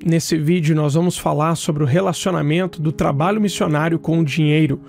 Nesse vídeo nós vamos falar sobre o relacionamento do trabalho missionário com o dinheiro,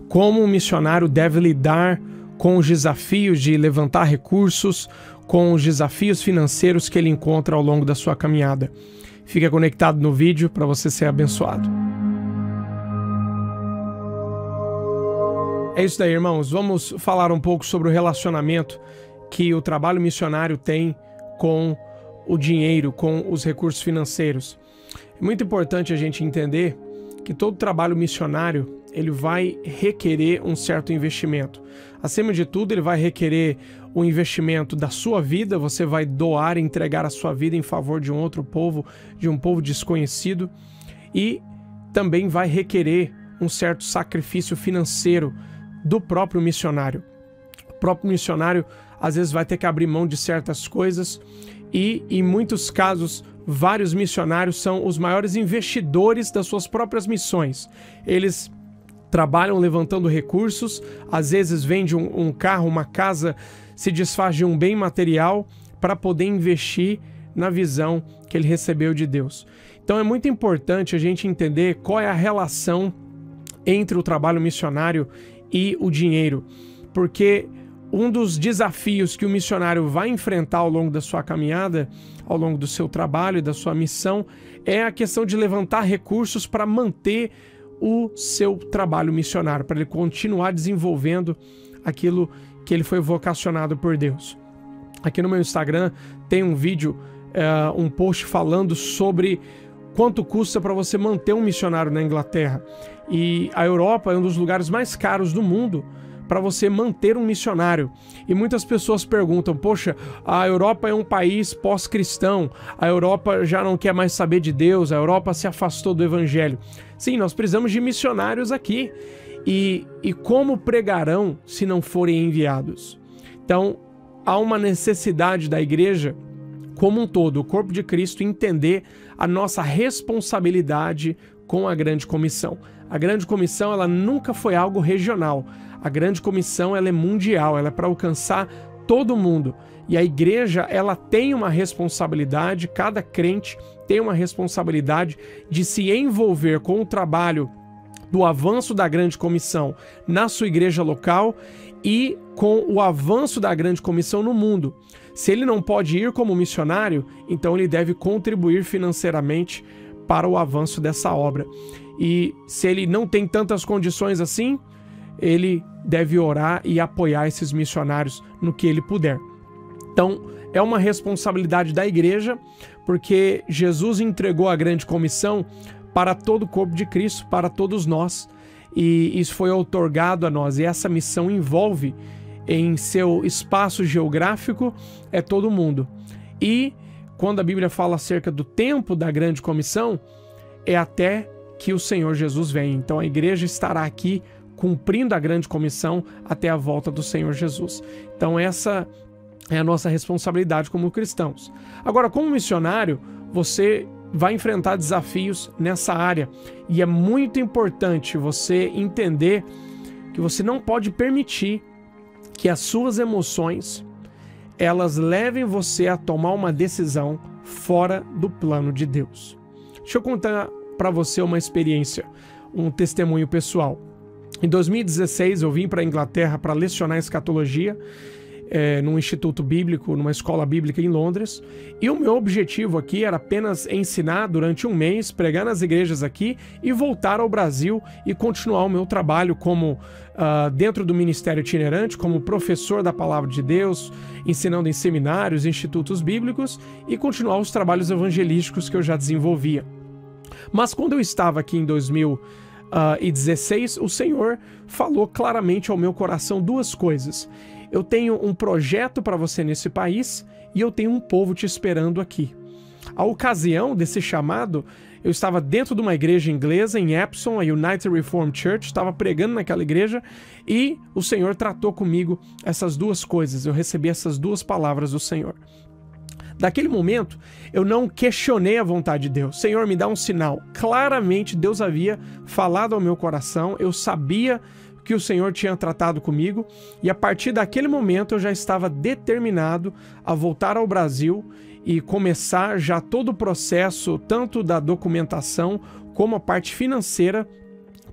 como o missionário deve lidar com os desafios de levantar recursos, com os desafios financeiros que ele encontra ao longo da sua caminhada. Fica conectado no vídeo para você ser abençoado. É isso daí, irmãos. Vamos falar um pouco sobre o relacionamento que o trabalho missionário tem com o dinheiro, com os recursos financeiros. É muito importante a gente entender que todo trabalho missionário ele vai requerer um certo investimento. Acima de tudo, ele vai requerer o investimento da sua vida, você vai doar e entregar a sua vida em favor de um outro povo, de um povo desconhecido, e também vai requerer um certo sacrifício financeiro do próprio missionário. O próprio missionário às vezes vai ter que abrir mão de certas coisas e, em muitos casos, vários missionários são os maiores investidores das suas próprias missões. Eles trabalham levantando recursos, às vezes vende um carro, uma casa, se desfaz de um bem material para poder investir na visão que ele recebeu de Deus. Então é muito importante a gente entender qual é a relação entre o trabalho missionário e o dinheiro, porque um dos desafios que o missionário vai enfrentar ao longo da sua caminhada, ao longo do seu trabalho e da sua missão, é a questão de levantar recursos para manter o seu trabalho missionário, para ele continuar desenvolvendo aquilo que ele foi vocacionado por Deus. Aqui no meu Instagram tem um vídeo, um post falando sobre quanto custa para você manter um missionário na Inglaterra. E a Europa é um dos lugares mais caros do mundo para você manter um missionário. E muitas pessoas perguntam, poxa, a Europa é um país pós-cristão, a Europa já não quer mais saber de Deus, a Europa se afastou do Evangelho. Sim, nós precisamos de missionários aqui. E como pregarão se não forem enviados? Então, há uma necessidade da igreja como um todo, o corpo de Cristo, entender a nossa responsabilidade com a grande comissão. A grande comissão, ela nunca foi algo regional. A grande comissão, ela é mundial, ela é para alcançar todo mundo. E a igreja, ela tem uma responsabilidade, cada crente tem uma responsabilidade de se envolver com o trabalho do avanço da grande comissão na sua igreja local e com o avanço da grande comissão no mundo. Se ele não pode ir como missionário, então ele deve contribuir financeiramente para o avanço dessa obra. E se ele não tem tantas condições assim, ele deve orar e apoiar esses missionários no que ele puder. Então, é uma responsabilidade da igreja, porque Jesus entregou a grande comissão para todo o corpo de Cristo, para todos nós, e isso foi outorgado a nós, e essa missão envolve em seu espaço geográfico todo mundo. E quando a Bíblia fala acerca do tempo da grande comissão, é até que o Senhor Jesus venha. Então a igreja estará aqui cumprindo a grande comissão até a volta do Senhor Jesus. Então essa é a nossa responsabilidade como cristãos. Agora, como missionário, você vai enfrentar desafios nessa área. E é muito importante você entender que você não pode permitir que as suas emoções elas levem você a tomar uma decisão fora do plano de Deus. Deixa eu contar para você uma experiência, um testemunho pessoal. Em 2016 eu vim para a Inglaterra para lecionar escatologia num instituto bíblico, numa escola bíblica em Londres, e o meu objetivo aqui era apenas ensinar durante um mês, pregar nas igrejas aqui e voltar ao Brasil e continuar o meu trabalho como dentro do ministério itinerante, como professor da Palavra de Deus, ensinando em seminários, institutos bíblicos e continuar os trabalhos evangelísticos que eu já desenvolvia. Mas quando eu estava aqui em 2016, o Senhor falou claramente ao meu coração duas coisas. Eu tenho um projeto para você nesse país e eu tenho um povo te esperando aqui. A ocasião desse chamado, eu estava dentro de uma igreja inglesa em Epsom, a United Reformed Church, estava pregando naquela igreja e o Senhor tratou comigo essas duas coisas. Eu recebi essas duas palavras do Senhor. Daquele momento, eu não questionei a vontade de Deus. Senhor, me dá um sinal. Claramente, Deus havia falado ao meu coração, eu sabia que o Senhor tinha tratado comigo, e a partir daquele momento eu já estava determinado a voltar ao Brasil e começar já todo o processo, tanto da documentação como a parte financeira,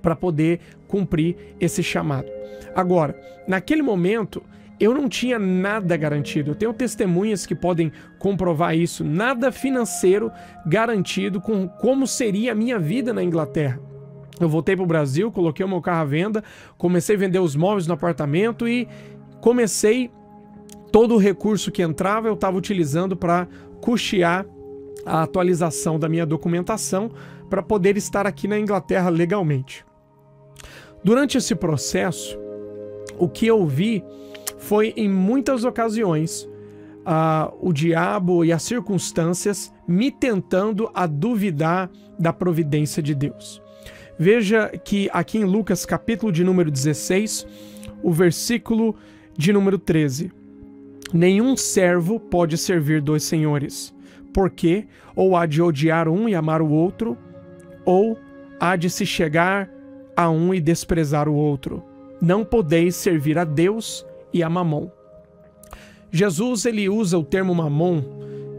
para poder cumprir esse chamado. Agora, naquele momento, eu não tinha nada garantido. Eu tenho testemunhas que podem comprovar isso. Nada financeiro garantido com como seria a minha vida na Inglaterra. Eu voltei para o Brasil, coloquei o meu carro à venda, comecei a vender os móveis no apartamento e comecei todo o recurso que entrava, eu estava utilizando para custear a atualização da minha documentação para poder estar aqui na Inglaterra legalmente. Durante esse processo, o que eu vi foi, em muitas ocasiões, o diabo e as circunstâncias me tentando a duvidar da providência de Deus. Veja que aqui em Lucas, capítulo de número 16, o versículo de número 13. Nenhum servo pode servir dois senhores, porque ou há de odiar um e amar o outro, ou há de se chegar a um e desprezar o outro. Não podeis servir a Deus e a Mamon. Jesus, ele usa o termo Mamon,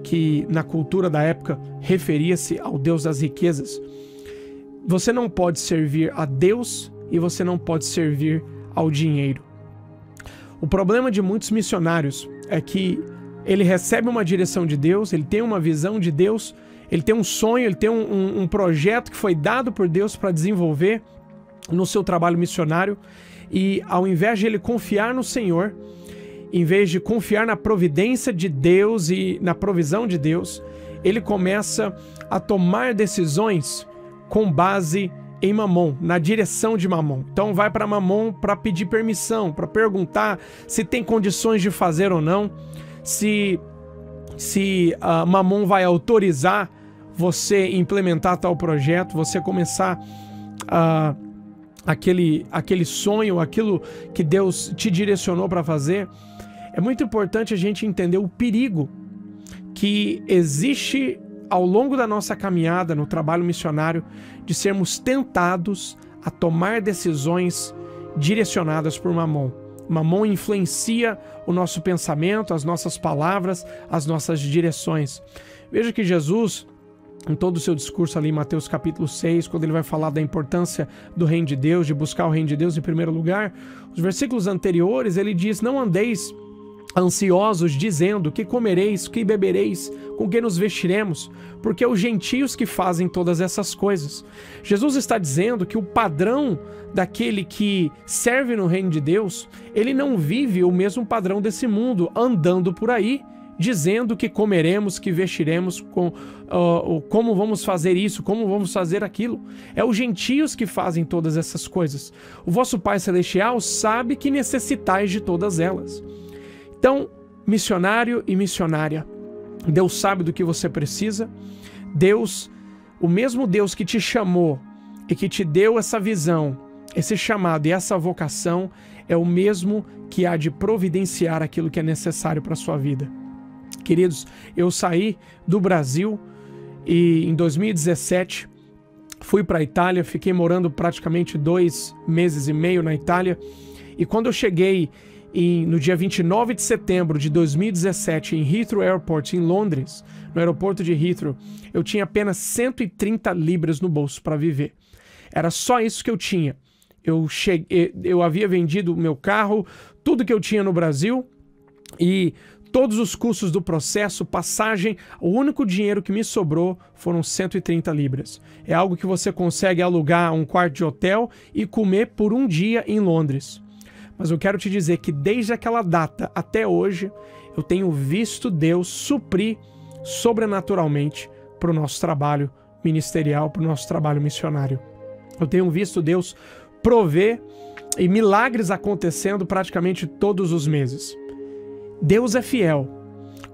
que na cultura da época referia-se ao Deus das riquezas. Você não pode servir a Deus e você não pode servir ao dinheiro. O problema de muitos missionários é que ele recebe uma direção de Deus, ele tem uma visão de Deus, ele tem um sonho, ele tem um projeto que foi dado por Deus para desenvolver no seu trabalho missionário, e ao invés de ele confiar no Senhor, em vez de confiar na providência de Deus e na provisão de Deus, ele começa a tomar decisões com base em Mamon, na direção de Mamon. Então vai para Mamon para pedir permissão, para perguntar se tem condições de fazer ou não, se Mamon vai autorizar você implementar tal projeto, você começar aquele sonho, aquilo que Deus te direcionou para fazer. É muito importante a gente entender o perigo que existe ao longo da nossa caminhada no trabalho missionário de sermos tentados a tomar decisões direcionadas por Mamon. Mamon influencia o nosso pensamento, as nossas palavras, as nossas direções. Veja que Jesus, em todo o seu discurso ali em Mateus capítulo 6, quando ele vai falar da importância do reino de Deus, de buscar o reino de Deus em primeiro lugar, os versículos anteriores ele diz: não andeis ansiosos dizendo que comereis, que bebereis, com que nos vestiremos, porque é os gentios que fazem todas essas coisas. Jesus está dizendo que o padrão daquele que serve no reino de Deus, ele não vive o mesmo padrão desse mundo, andando por aí, dizendo que comeremos, que vestiremos, como vamos fazer isso, como vamos fazer aquilo. É os gentios que fazem todas essas coisas. O vosso Pai Celestial sabe que necessitais de todas elas. Então, missionário e missionária, Deus sabe do que você precisa. Deus, o mesmo Deus que te chamou e que te deu essa visão, esse chamado e essa vocação, é o mesmo que há de providenciar aquilo que é necessário para a sua vida. Queridos, eu saí do Brasil e em 2017 fui para a Itália, fiquei morando praticamente 2 meses e meio na Itália, e quando eu cheguei no dia 29 de setembro de 2017 em Heathrow Airport, em Londres, no aeroporto de Heathrow, eu tinha apenas 130 libras no bolso para viver. Era só isso que eu tinha. Eu havia vendido o meu carro, tudo que eu tinha no Brasil e todos os custos do processo, passagem, o único dinheiro que me sobrou foram 130 libras. É algo que você consegue alugar um quarto de hotel e comer por um dia em Londres. Mas eu quero te dizer que desde aquela data até hoje, eu tenho visto Deus suprir sobrenaturalmente para o nosso trabalho ministerial, para o nosso trabalho missionário. Eu tenho visto Deus prover e milagres acontecendo praticamente todos os meses. Deus é fiel.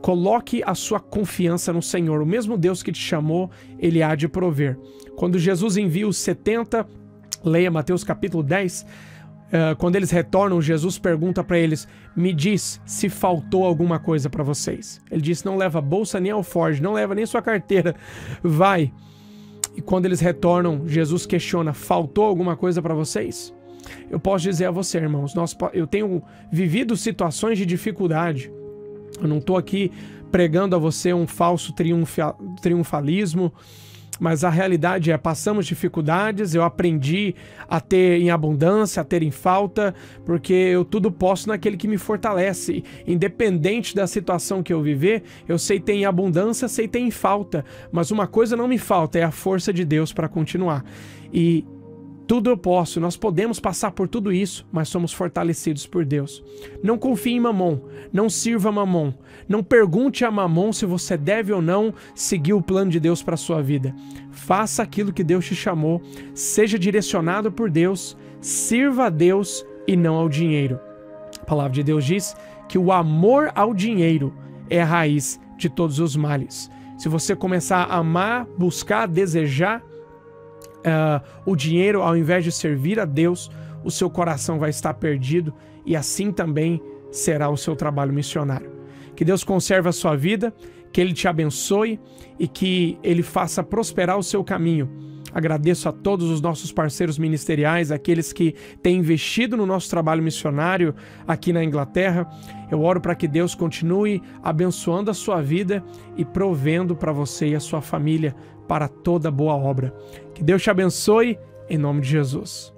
Coloque a sua confiança no Senhor. O mesmo Deus que te chamou, Ele há de prover. Quando Jesus envia os 70, leia Mateus capítulo 10, quando eles retornam, Jesus pergunta para eles: me diz se faltou alguma coisa para vocês. Ele disse: não leva bolsa nem alforje, não leva nem sua carteira, vai. E quando eles retornam, Jesus questiona: faltou alguma coisa para vocês? Eu posso dizer a você, irmãos, eu tenho vivido situações de dificuldade. Eu não estou aqui pregando a você um falso triunfalismo, mas a realidade é, passamos dificuldades, eu aprendi a ter em abundância, a ter em falta, porque eu tudo posso naquele que me fortalece. Independente da situação que eu viver, eu sei ter em abundância, sei ter em falta, mas uma coisa não me falta, é a força de Deus para continuar. E tudo eu posso, nós podemos passar por tudo isso, mas somos fortalecidos por Deus. Não confie em Mamon, não sirva Mamon, não pergunte a Mamon se você deve ou não seguir o plano de Deus para a sua vida. Faça aquilo que Deus te chamou, seja direcionado por Deus, sirva a Deus e não ao dinheiro. A palavra de Deus diz que o amor ao dinheiro é a raiz de todos os males. Se você começar a amar, buscar, desejar o dinheiro, ao invés de servir a Deus, o seu coração vai estar perdido e assim também será o seu trabalho missionário. Que Deus conserve a sua vida, que Ele te abençoe e que Ele faça prosperar o seu caminho. Agradeço a todos os nossos parceiros ministeriais, aqueles que têm investido no nosso trabalho missionário aqui na Inglaterra. Eu oro para que Deus continue abençoando a sua vida e provendo para você e a sua família para toda boa obra. Que Deus te abençoe, em nome de Jesus.